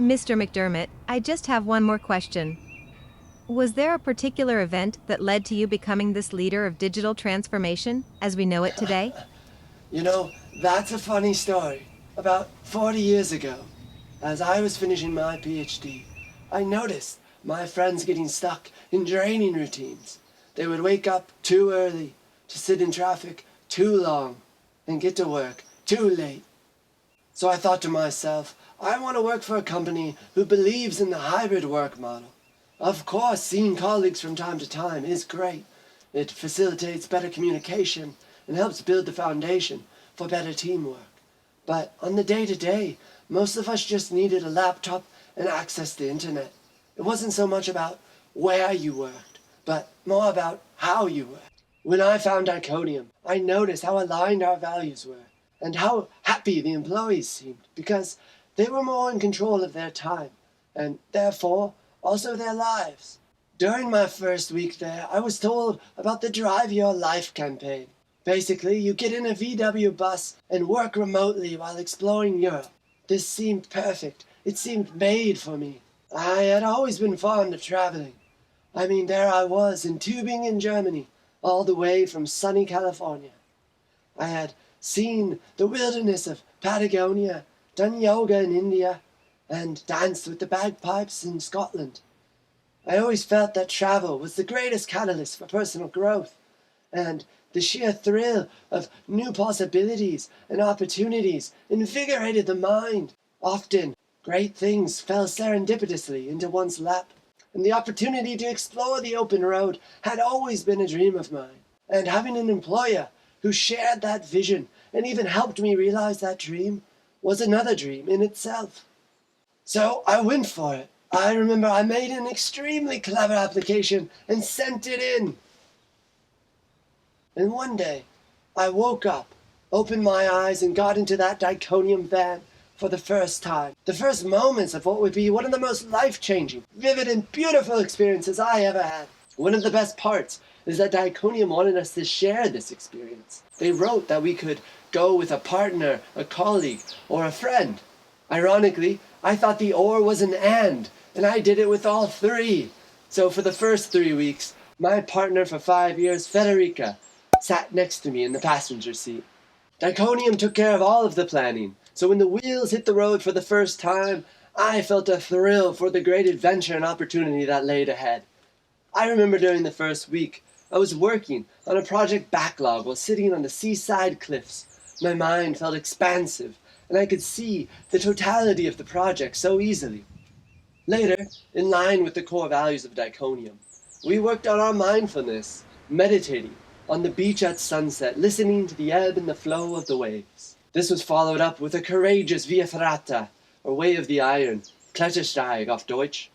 Mr. McDermott, I just have one more question. Was there a particular event that led to you becoming this leader of digital transformation as we know it today? You know, that's a funny story. About 40 years ago, as I was finishing my PhD, I noticed my friends getting stuck in draining routines. They would wake up too early, to sit in traffic too long, and get to work too late. So I thought to myself, I want to work for a company who believes in the hybrid work model. Of course, seeing colleagues from time to time is great. It facilitates better communication and helps build the foundation for better teamwork. But on the day-to-day, most of us just needed a laptop and access to the internet. It wasn't so much about where you worked, but more about how you worked. When I found Iconium, I noticed how aligned our values were and how happy the employees seemed because they were more in control of their time and therefore also their lives. During my first week there, I was told about the Drive Your Life campaign. Basically, you get in a VW bus and work remotely while exploring Europe. This seemed perfect. It seemed made for me. I had always been fond of traveling. I mean, there I was in Tübingen, Germany, all the way from sunny California. I had seen the wilderness of Patagonia, done yoga in India, and danced with the bagpipes in Scotland. I always felt that travel was the greatest catalyst for personal growth, and the sheer thrill of new possibilities and opportunities invigorated the mind. Often, great things fell serendipitously into one's lap, and the opportunity to explore the open road had always been a dream of mine. And having an employer who shared that vision and even helped me realize that dream was another dream in itself. So I went for it. I remember I made an extremely clever application and sent it in. And one day, I woke up, opened my eyes, and got into that Diconium van for the first time. The first moments of what would be one of the most life-changing, vivid, and beautiful experiences I ever had. One of the best parts is that Diconium wanted us to share this experience. They wrote that we could go with a partner, a colleague, or a friend. Ironically, I thought the or was an and I did it with all three. So for the first 3 weeks, my partner for 5 years, Federica, sat next to me in the passenger seat. Diconium took care of all of the planning, so when the wheels hit the road for the first time, I felt a thrill for the great adventure and opportunity that laid ahead. I remember during the first week, I was working on a project backlog while sitting on the seaside cliffs. My mind felt expansive, and I could see the totality of the project so easily. Later, in line with the core values of Diconium, we worked on our mindfulness, meditating on the beach at sunset, listening to the ebb and the flow of the waves. This was followed up with a courageous Via Ferrata, or Way of the Iron, Klettersteig auf Deutsch.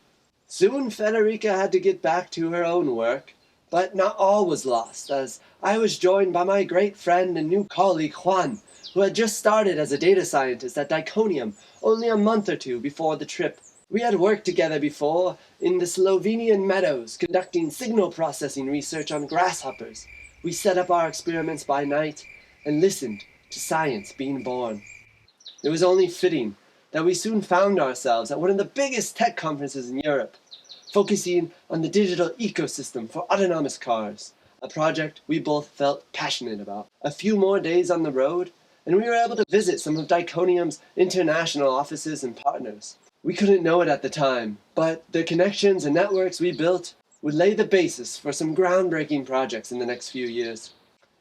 Soon Federica had to get back to her own work, but not all was lost, as I was joined by my great friend and new colleague Juan, who had just started as a data scientist at Diconium only a month or two before the trip. We had worked together before in the Slovenian meadows, conducting signal processing research on grasshoppers. We set up our experiments by night and listened to science being born. It was only fitting that we soon found ourselves at one of the biggest tech conferences in Europe, focusing on the digital ecosystem for autonomous cars, a project we both felt passionate about. A few more days on the road, and we were able to visit some of Diconium's international offices and partners. We couldn't know it at the time, but the connections and networks we built would lay the basis for some groundbreaking projects in the next few years.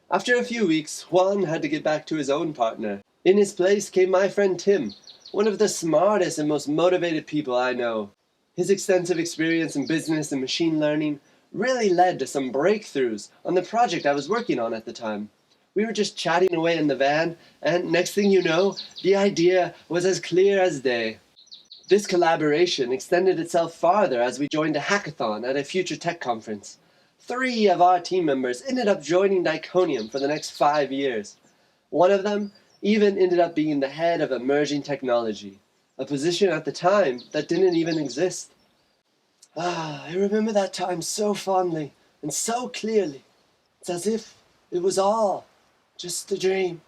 After a few weeks, Juan had to get back to his own partner. In his place came my friend Tim, one of the smartest and most motivated people I know. His extensive experience in business and machine learning really led to some breakthroughs on the project I was working on at the time. We were just chatting away in the van, and next thing you know, the idea was as clear as day. This collaboration extended itself farther as we joined a hackathon at a future tech conference. 3 of our team members ended up joining Diconium for the next 5 years. One of them even ended up being the head of emerging technology, a position at the time that didn't even exist. I remember that time so fondly and so clearly. It's as if it was all just a dream.